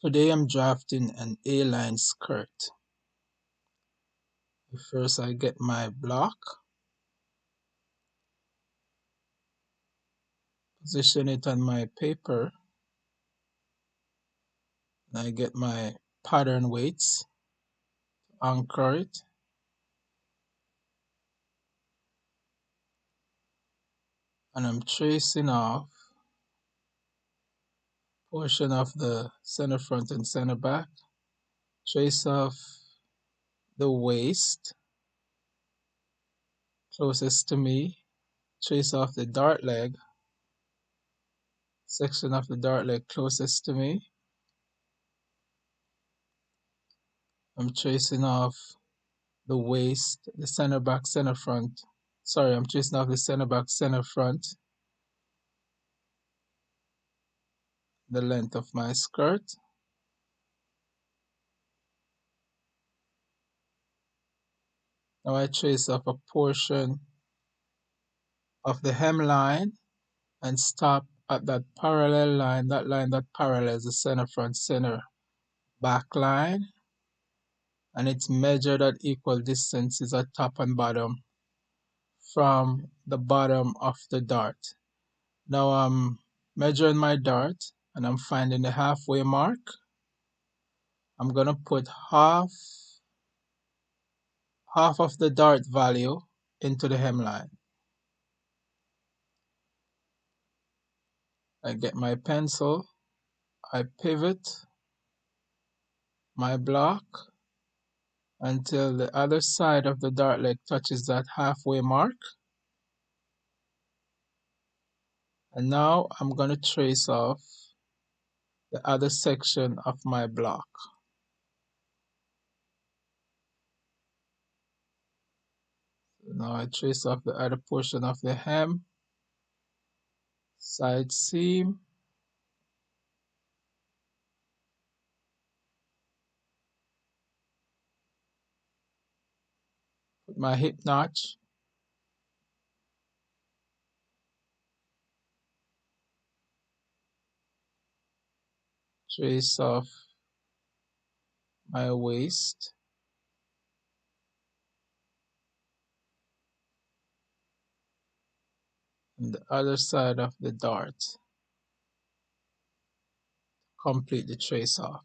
Today I'm drafting an A-line skirt. First I get my block, position it on my paper, and I get my pattern weights, anchor it, and I'm tracing off portion of the center front and center back, trace off the waist closest to me, trace off the dart leg, section of the dart leg closest to me. I'm tracing off the waist, the center back, center front. Sorry, I'm tracing off the center back, center front, the length of my skirt. Now I trace off a portion of the hemline and stop at that parallel line, that line that parallels the center front, center back line, and it's measured at equal distances at top and bottom from the bottom of the dart. Now I'm measuring my dart and I'm finding the halfway mark. I'm gonna put half of the dart value into the hemline. I get my pencil, I pivot my block until the other side of the dart leg touches that halfway mark. And now I'm going to trace off the other section of my block. Now I trace off the other portion of the hem, side seam, put my hip notch, trace off my waist, and the other side of the dart, complete the trace off.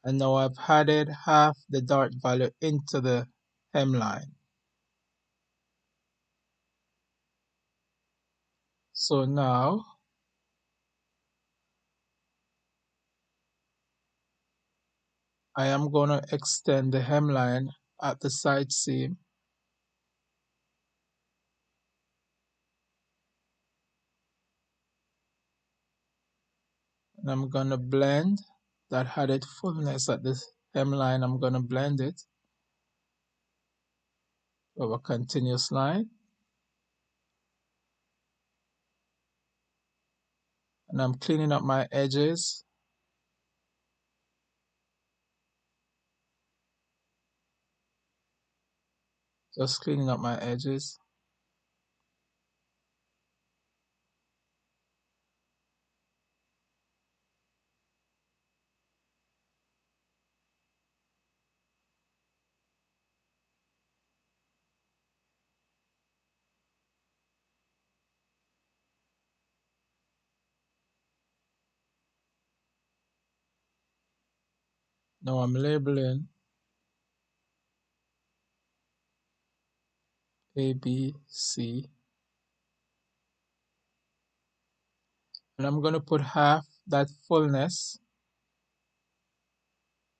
And now I've added half the dart value into the hemline. So now I am going to extend the hemline at the side seam, and I'm going to blend that added fullness at the hemline. I'm going to blend it over a continuous line, and I'm cleaning up my edges. Just cleaning up my edges. Now I'm labeling A, B, C, and I'm going to put half that fullness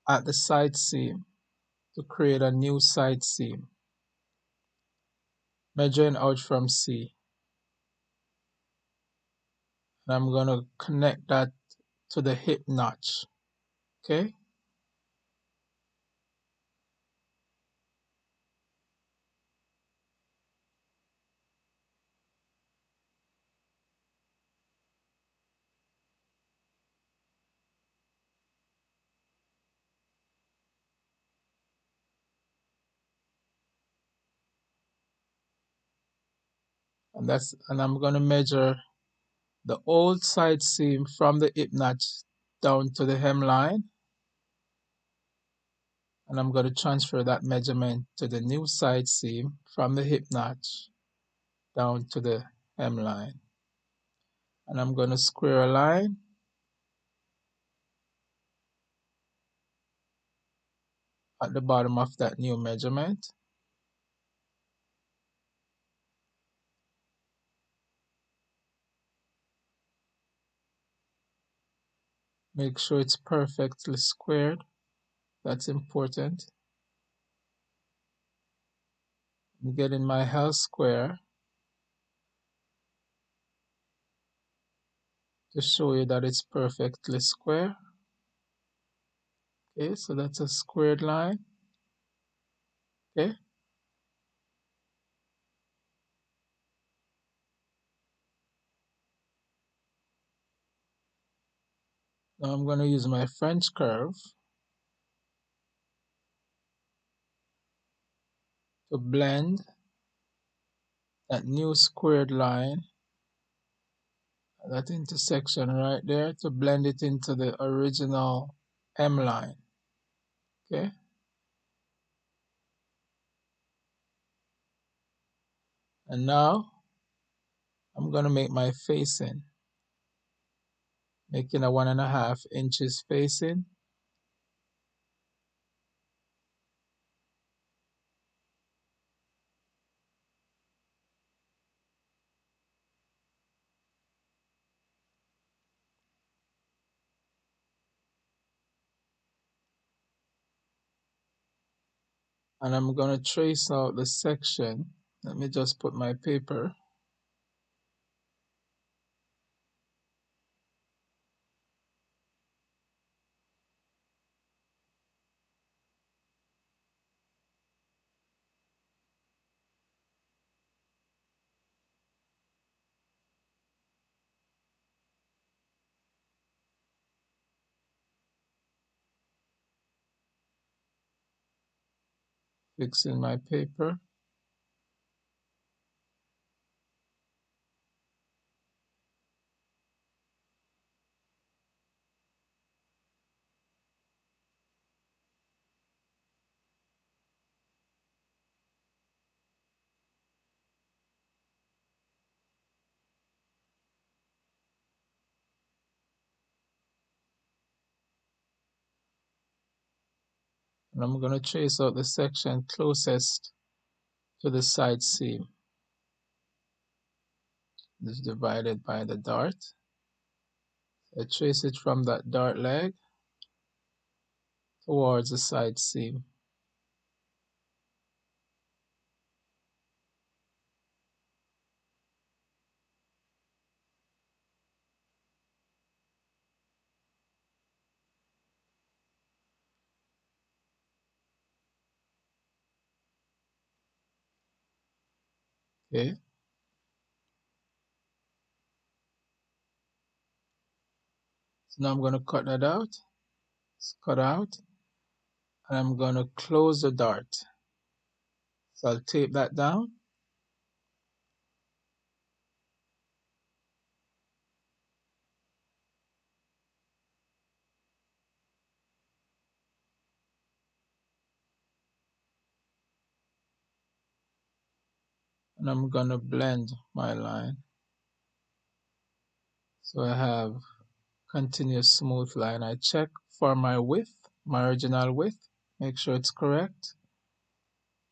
at the side seam to create a new side seam, measuring out from C. And I'm going to connect that to the hip notch. Okay? And I'm going to measure the old side seam from the hip notch down to the hemline. And I'm going to transfer that measurement to the new side seam from the hip notch down to the hemline. And I'm going to square a line at the bottom of that new measurement. Make sure it's perfectly squared. That's important. I'm getting my health square to show you that it's perfectly square. Okay, so that's a squared line. Okay. Now I'm going to use my French curve to blend that new squared line, that intersection right there, to blend it into the original M line. Okay. And now I'm going to make my facing, making a 1.5 inches facing. And I'm going to trace out the section. Let me just put my paper. Fixing my paper. And I'm going to trace out the section closest to the side seam. This is divided by the dart. I trace it from that dart leg towards the side seam. Okay. So now I'm going to cut that out. It's cut out. And I'm going to close the dart. So I'll tape that down. And I'm going to blend my line. So I have continuous smooth line. I check for my width, my original width. Make sure it's correct.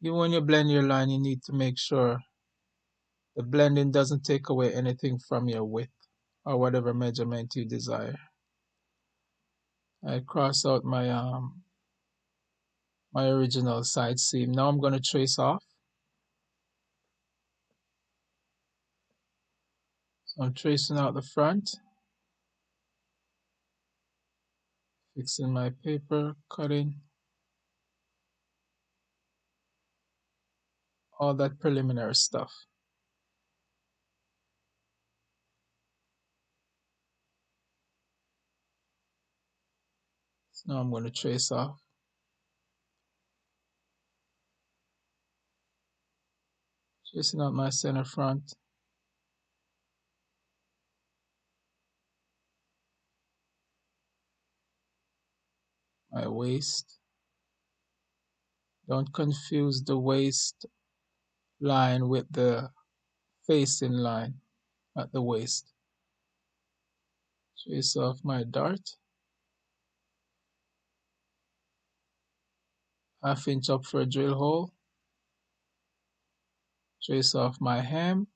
Even when you blend your line, you need to make sure the blending doesn't take away anything from your width or whatever measurement you desire. I cross out my original side seam. Now I'm going to trace off. So I'm tracing out the front, fixing my paper, cutting, all that preliminary stuff. So now I'm going to trace off. Tracing out my center front, my waist, Don't confuse the waist line with the facing line at the waist. Trace off my dart. Half inch up for a drill hole. Trace off my hem.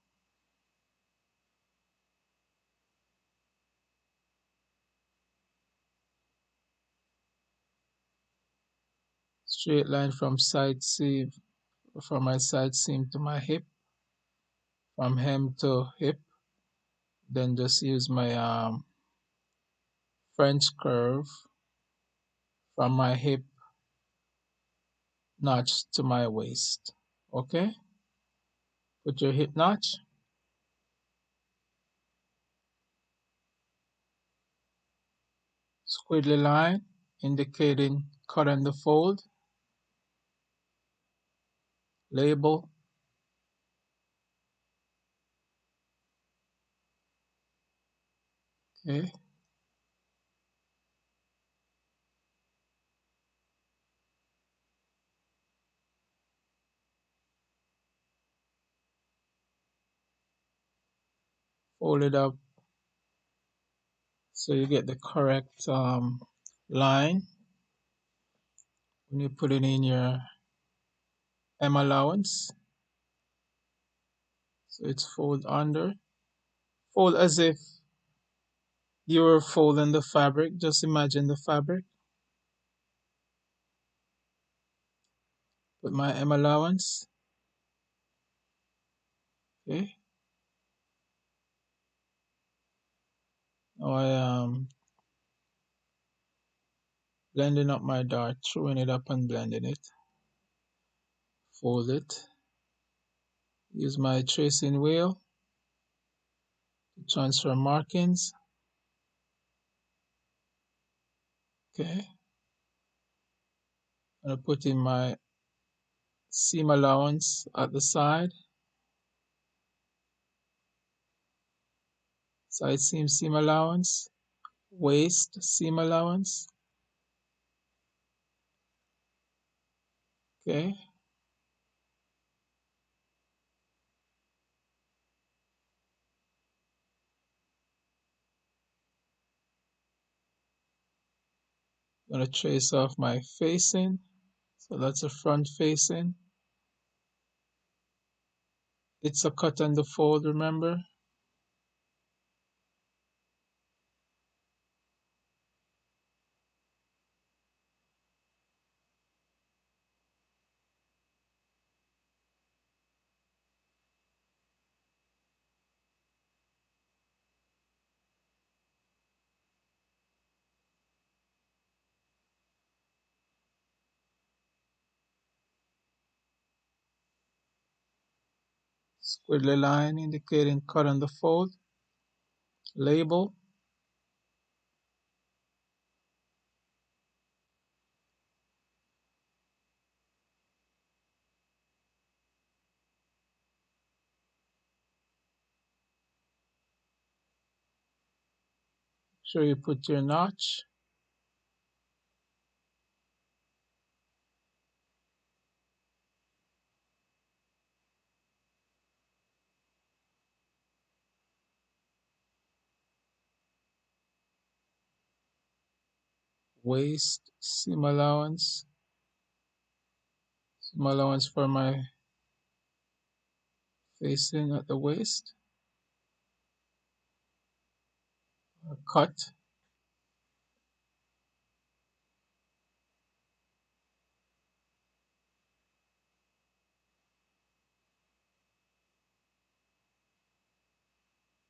Straight line from side seam, from my side seam to my hip, from hem to hip. Then just use my French curve from my hip notch to my waist. Okay? Put your hip notch. Squiggly line indicating cut and the fold. Label. Okay. Fold it up so you get the correct line when you put it in your hem allowance. So it's fold under. Fold as if you were folding the fabric. Just imagine the fabric. Put my hem allowance. Okay. Now I am blending up my dart, throwing it up and blending it. Fold it. Use my tracing wheel to transfer markings. Okay. And I put in my seam allowance at the side. Side seam, seam allowance. Waist, seam allowance. Okay. I'm going to trace off my facing. So that's a front facing. It's a cut and the fold, remember? Squiggly line indicating cut and the fold. Label. Sure you put your notch. Waist, seam allowance. Seam allowance for my facing at the waist. Cut.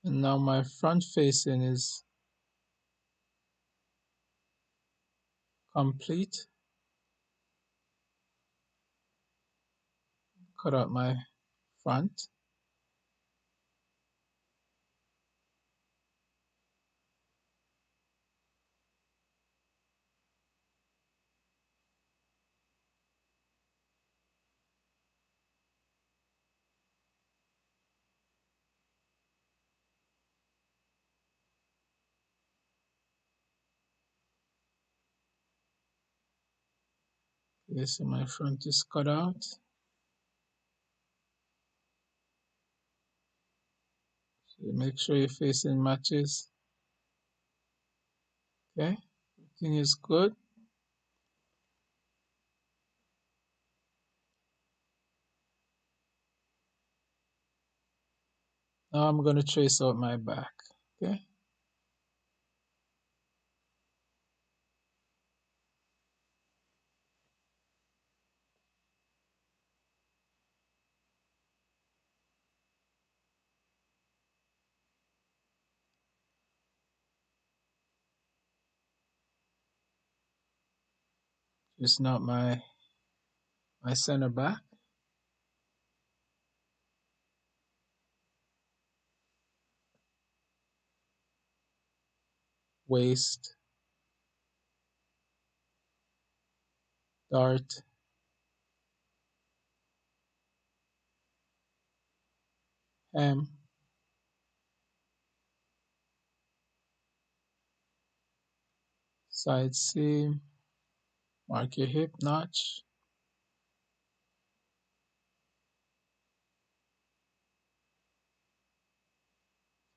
And now my front facing is complete. Cut out my front. Okay, so my front is cut out. So make sure your facing matches. Okay, everything is good. Now I'm going to trace out my back. Okay. Just not my center back. Waist, dart, hem, side seam, mark your hip notch.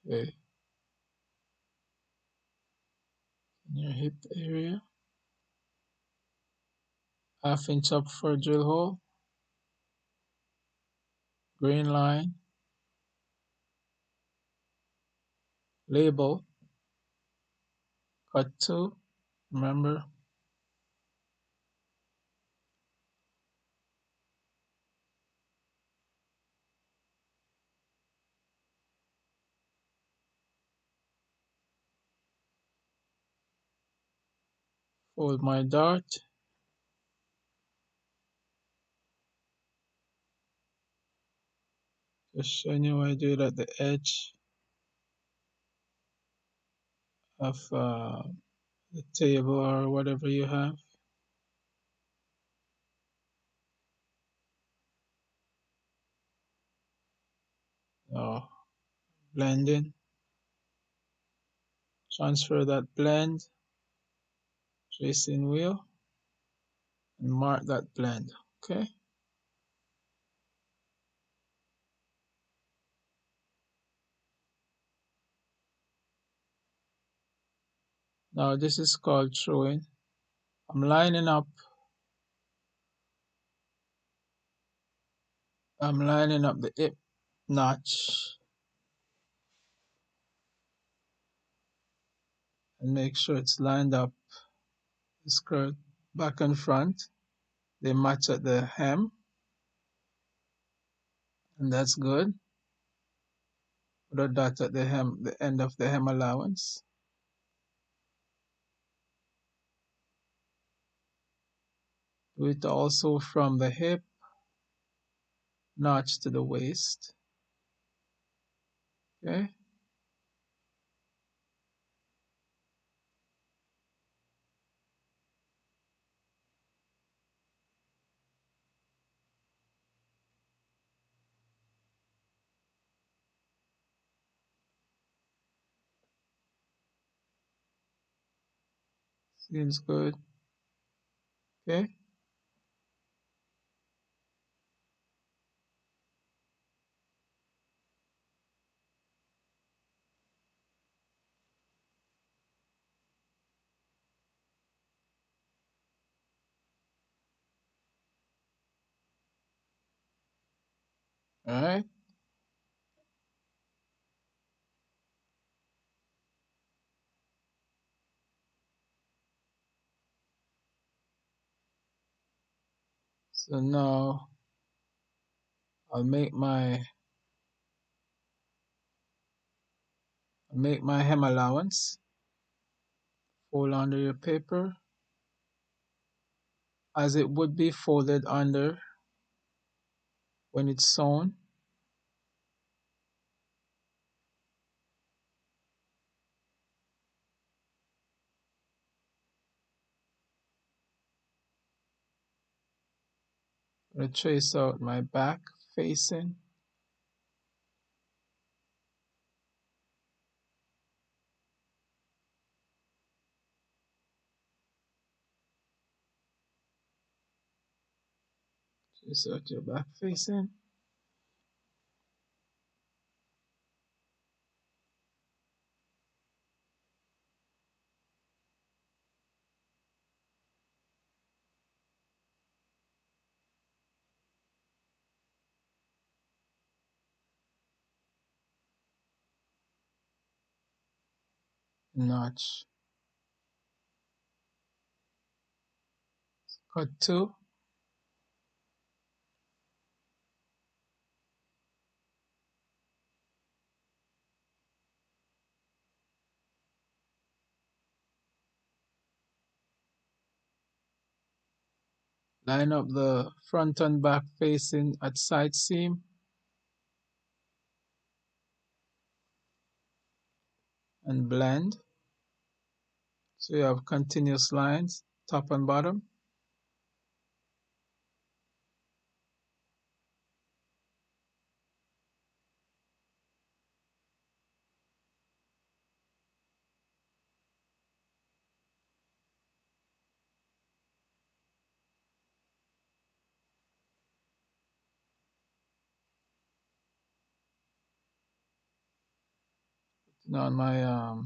Okay, in your hip area. Half inch up for a drill hole. Grain line. Label. Cut 2. Remember. Fold my dart. Just showing you how I do it at the edge of the table or whatever you have. Now blend in. Transfer that blend. Tracing wheel. And mark that blend. Okay. Now this is called throwing. I'm lining up. I'm lining up the hip notch and make sure it's lined up. The skirt back and front. They match at the hem, and that's good. Put a dot at the hem, the end of the hem allowance. Do it also from the hip notch to the waist. Okay. Seems good. Okay. All right. So now I'll make my hem allowance. Fold under your paper as it would be folded under when it's sewn. I'm going to trace out my back facing. Trace out your back facing. Notch. Cut two. Line up the front and back facing at side seam and blend. So you have continuous lines, top and bottom. Now on my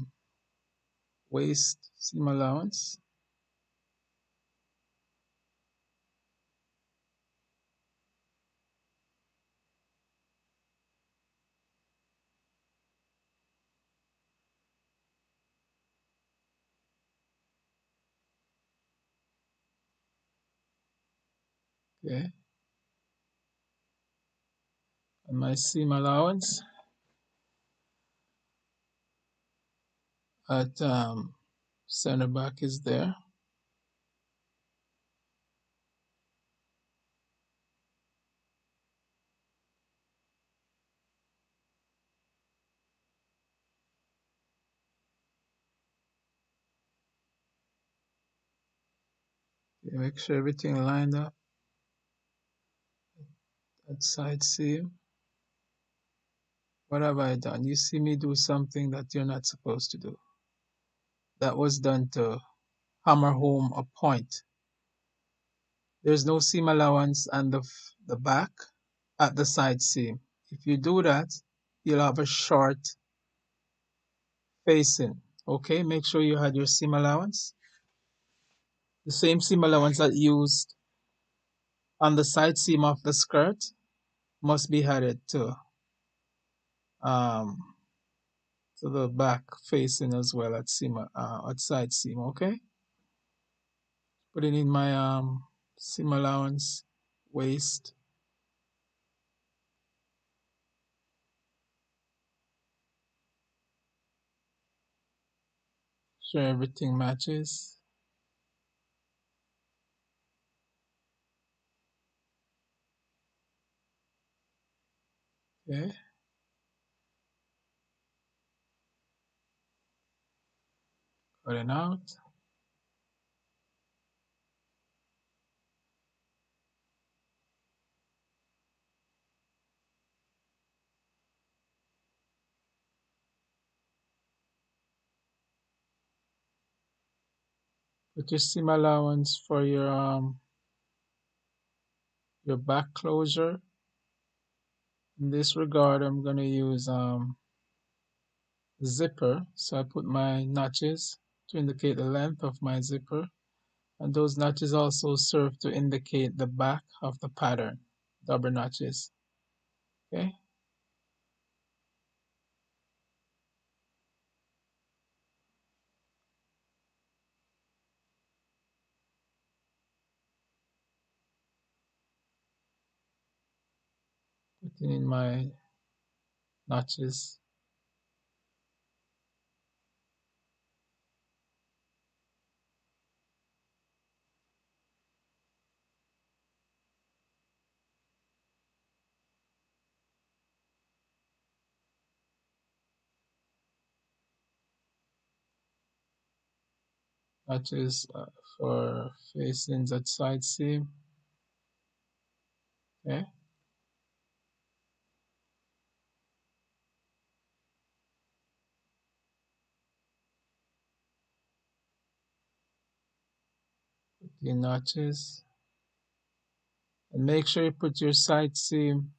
waist seam allowance. Okay. And my seam allowance at center back is there. Okay, make sure everything lined up at side seam. What have I done? You see me do something that you're not supposed to do. That was done to hammer home a point. There's no seam allowance on the back at the side seam. If you do that, you'll have a short facing. Okay, make sure you had your seam allowance. The same seam allowance that used on the side seam of the skirt must be added um, to the back facing as well at side seam. Okay, putting in my seam allowance, waist. Sure everything matches. Okay, cutting out. Put your seam allowance for your back closure. In this regard, I'm gonna use zipper. So I put my notches to indicate the length of my zipper. And those notches also serve to indicate the back of the pattern, double notches. Okay, putting in my notches. Notches for facings at side seam. Okay, put in notches. And make sure you put your side seam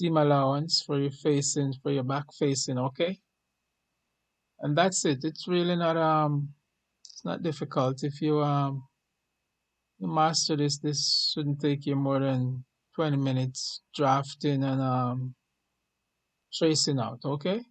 allowance for your facing, for your back facing, okay? And that's it. It's really not it's not difficult. If you master this, this shouldn't take you more than 20 minutes drafting and tracing out, okay?